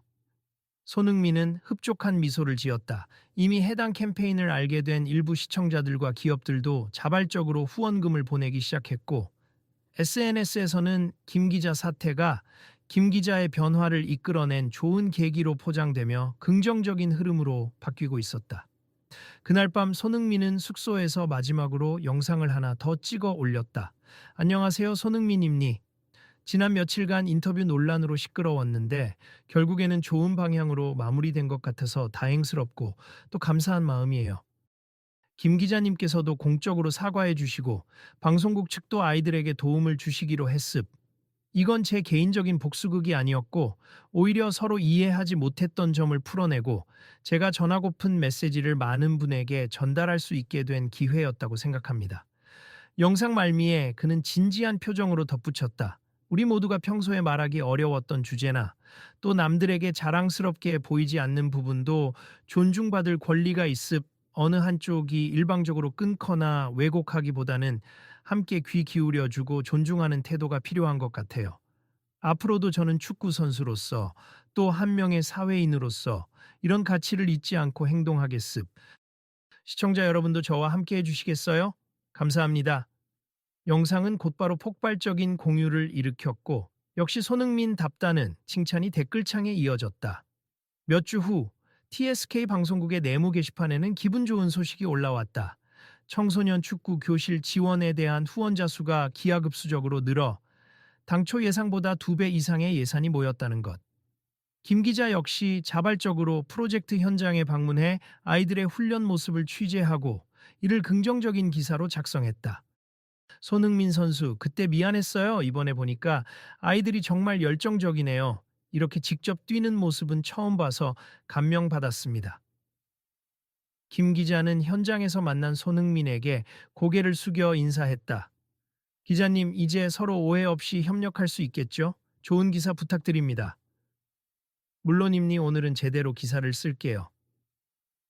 손흥민은 흡족한 미소를 지었다. 이미 해당 캠페인을 알게 된 일부 시청자들과 기업들도 자발적으로 후원금을 보내기 시작했고 SNS에서는 김 기자 사태가 김 기자의 변화를 이끌어낸 좋은 계기로 포장되며 긍정적인 흐름으로 바뀌고 있었다. 그날 밤 손흥민은 숙소에서 마지막으로 영상을 하나 더 찍어 올렸다. 안녕하세요, 손흥민입니. 지난 며칠간 인터뷰 논란으로 시끄러웠는데 결국에는 좋은 방향으로 마무리된 것 같아서 다행스럽고 또 감사한 마음이에요. 김 기자님께서도 공적으로 사과해 주시고 방송국 측도 아이들에게 도움을 주시기로 했습. 이건 제 개인적인 복수극이 아니었고 오히려 서로 이해하지 못했던 점을 풀어내고 제가 전하고픈 메시지를 많은 분에게 전달할 수 있게 된 기회였다고 생각합니다. 영상 말미에 그는 진지한 표정으로 덧붙였다. 우리 모두가 평소에 말하기 어려웠던 주제나 또 남들에게 자랑스럽게 보이지 않는 부분도 존중받을 권리가 있습. 어느 한쪽이 일방적으로 끊거나 왜곡하기보다는 함께 귀 기울여주고 존중하는 태도가 필요한 것 같아요. 앞으로도 저는 축구 선수로서 또 한 명의 사회인으로서 이런 가치를 잊지 않고 행동하겠습. 시청자 여러분도 저와 함께 해주시겠어요? 감사합니다. 영상은 곧바로 폭발적인 공유를 일으켰고 역시 손흥민답다는 칭찬이 댓글창에 이어졌다. 몇 주 후 TSK 방송국의 내무 게시판에는 기분 좋은 소식이 올라왔다. 청소년 축구 교실 지원에 대한 후원자 수가 기하급수적으로 늘어 당초 예상보다 2배 이상의 예산이 모였다는 것. 김 기자 역시 자발적으로 프로젝트 현장에 방문해 아이들의 훈련 모습을 취재하고 이를 긍정적인 기사로 작성했다. 손흥민 선수, 그때 미안했어요. 이번에 보니까 아이들이 정말 열정적이네요. 이렇게 직접 뛰는 모습은 처음 봐서 감명받았습니다. 김 기자는 현장에서 만난 손흥민에게 고개를 숙여 인사했다. 기자님, 이제 서로 오해 없이 협력할 수 있겠죠? 좋은 기사 부탁드립니다. 물론입니, 오늘은 제대로 기사를 쓸게요.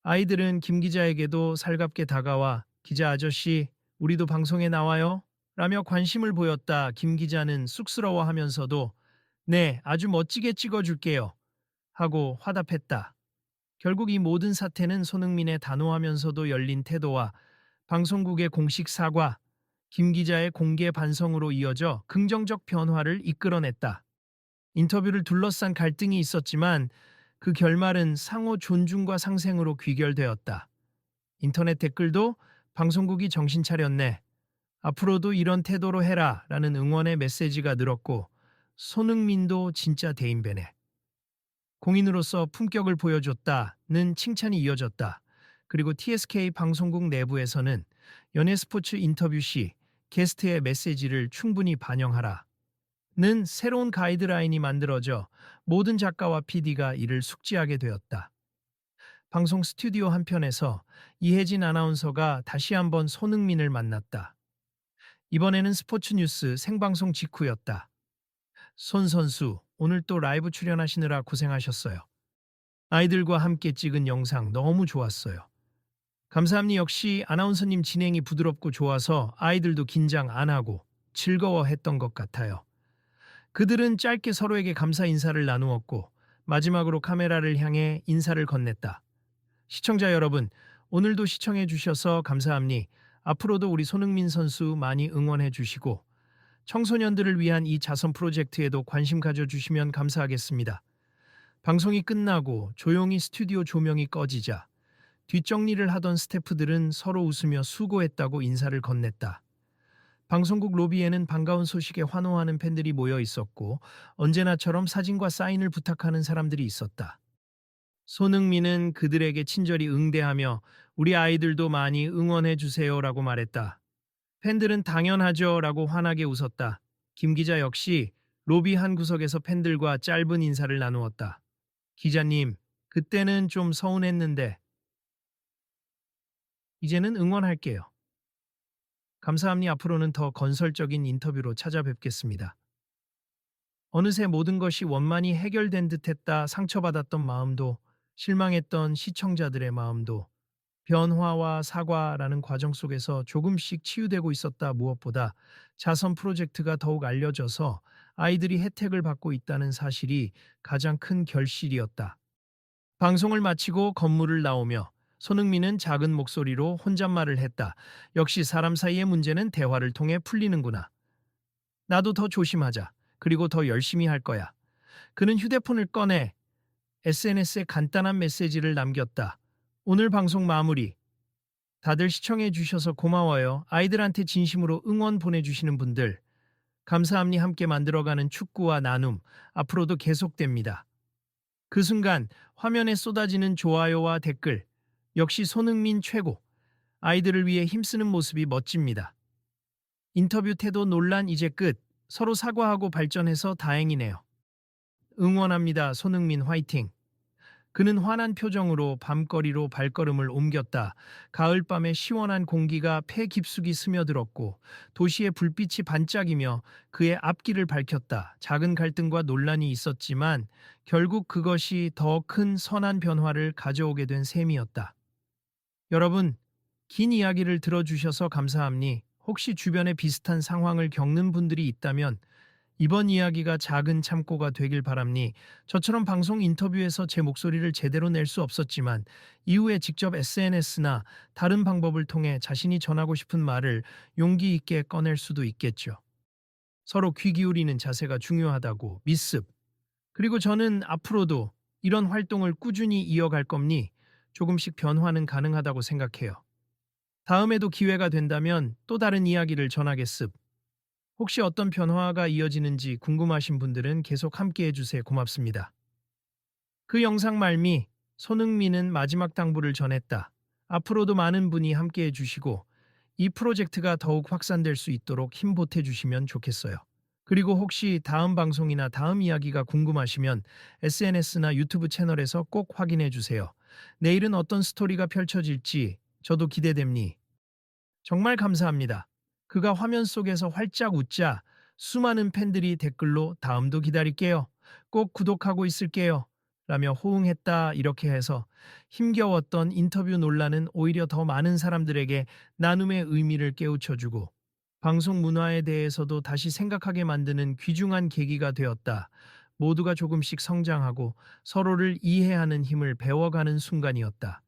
아이들은 김 기자에게도 살갑게 다가와 기자 아저씨, 우리도 방송에 나와요? 라며 관심을 보였다. 김 기자는 쑥스러워하면서도 네, 아주 멋지게 찍어줄게요. 하고 화답했다. 결국 이 모든 사태는 손흥민의 단호하면서도 열린 태도와 방송국의 공식 사과, 김 기자의 공개 반성으로 이어져 긍정적 변화를 이끌어냈다. 인터뷰를 둘러싼 갈등이 있었지만 그 결말은 상호 존중과 상생으로 귀결되었다. 인터넷 댓글도 방송국이 정신 차렸네. 앞으로도 이런 태도로 해라 라는 응원의 메시지가 늘었고 손흥민도 진짜 대인배네. 공인으로서 품격을 보여줬다는 칭찬이 이어졌다. 그리고 TSK 방송국 내부에서는 연예 스포츠 인터뷰 시 게스트의 메시지를 충분히 반영하라 는 새로운 가이드라인이 만들어져 모든 작가와 PD가 이를 숙지하게 되었다. 방송 스튜디오 한편에서 이혜진 아나운서가 다시 한번 손흥민을 만났다. 이번에는 스포츠 뉴스 생방송 직후였다. 손 선수, 오늘 또 라이브 출연하시느라 고생하셨어요. 아이들과 함께 찍은 영상 너무 좋았어요. 감사합니다. 역시 아나운서님 진행이 부드럽고 좋아서 아이들도 긴장 안 하고 즐거워했던 것 같아요. 그들은 짧게 서로에게 감사 인사를 나누었고 마지막으로 카메라를 향해 인사를 건넸다. 시청자 여러분, 오늘도 시청해 주셔서 감사합니다. 앞으로도 우리 손흥민 선수 많이 응원해 주시고 청소년들을 위한 이 자선 프로젝트에도 관심 가져주시면 감사하겠습니다. 방송이 끝나고 조용히 스튜디오 조명이 꺼지자 뒷정리를 하던 스태프들은 서로 웃으며 수고했다고 인사를 건넸다. 방송국 로비에는 반가운 소식에 환호하는 팬들이 모여 있었고 언제나처럼 사진과 사인을 부탁하는 사람들이 있었다. 손흥민은 그들에게 친절히 응대하며 우리 아이들도 많이 응원해 주세요라고 말했다. 팬들은 당연하죠 라고 환하게 웃었다. 김 기자 역시 로비 한 구석에서 팬들과 짧은 인사를 나누었다. 기자님, 그때는 좀 서운했는데 이제는 응원할게요. 감사합니다. 앞으로는 더 건설적인 인터뷰로 찾아뵙겠습니다. 어느새 모든 것이 원만히 해결된 듯했다. 상처받았던 마음도 실망했던 시청자들의 마음도 변화와 사과라는 과정 속에서 조금씩 치유되고 있었다. 무엇보다 자선 프로젝트가 더욱 알려져서 아이들이 혜택을 받고 있다는 사실이 가장 큰 결실이었다. 방송을 마치고 건물을 나오며 손흥민은 작은 목소리로 혼잣말을 했다. 역시 사람 사이의 문제는 대화를 통해 풀리는구나. 나도 더 조심하자. 그리고 더 열심히 할 거야. 그는 휴대폰을 꺼내 SNS에 간단한 메시지를 남겼다. 오늘 방송 마무리. 다들 시청해 주셔서 고마워요. 아이들한테 진심으로 응원 보내주시는 분들. 감사합니다. 함께 만들어가는 축구와 나눔. 앞으로도 계속됩니다. 그 순간 화면에 쏟아지는 좋아요와 댓글. 역시 손흥민 최고. 아이들을 위해 힘쓰는 모습이 멋집니다. 인터뷰 태도 논란 이제 끝. 서로 사과하고 발전해서 다행이네요. 응원합니다. 손흥민 화이팅. 그는 환한 표정으로 밤거리로 발걸음을 옮겼다. 가을밤의 시원한 공기가 폐 깊숙이 스며들었고 도시의 불빛이 반짝이며 그의 앞길을 밝혔다. 작은 갈등과 논란이 있었지만 결국 그것이 더 큰 선한 변화를 가져오게 된 셈이었다. 여러분, 긴 이야기를 들어주셔서 감사합니다. 혹시 주변에 비슷한 상황을 겪는 분들이 있다면 이번 이야기가 작은 참고가 되길 바랍니다. 저처럼 방송 인터뷰에서 제 목소리를 제대로 낼 수 없었지만 이후에 직접 SNS나 다른 방법을 통해 자신이 전하고 싶은 말을 용기 있게 꺼낼 수도 있겠죠. 서로 귀 기울이는 자세가 중요하다고 미습. 그리고 저는 앞으로도 이런 활동을 꾸준히 이어갈 겁니. 조금씩 변화는 가능하다고 생각해요. 다음에도 기회가 된다면 또 다른 이야기를 전하겠습. 혹시 어떤 변화가 이어지는지 궁금하신 분들은 계속 함께 해주세요. 고맙습니다. 그 영상 말미 손흥민은 마지막 당부를 전했다. 앞으로도 많은 분이 함께해 주시고 이 프로젝트가 더욱 확산될 수 있도록 힘 보태 주시면 좋겠어요. 그리고 혹시 다음 방송이나 다음 이야기가 궁금하시면 SNS나 유튜브 채널에서 꼭 확인해 주세요. 내일은 어떤 스토리가 펼쳐질지 저도 기대됩니. 정말 감사합니다. 그가 화면 속에서 활짝 웃자 수많은 팬들이 댓글로 다음도 기다릴게요. 꼭 구독하고 있을게요. 라며 호응했다. 이렇게 해서 힘겨웠던 인터뷰 논란은 오히려 더 많은 사람들에게 나눔의 의미를 깨우쳐주고 방송 문화에 대해서도 다시 생각하게 만드는 귀중한 계기가 되었다. 모두가 조금씩 성장하고 서로를 이해하는 힘을 배워가는 순간이었다.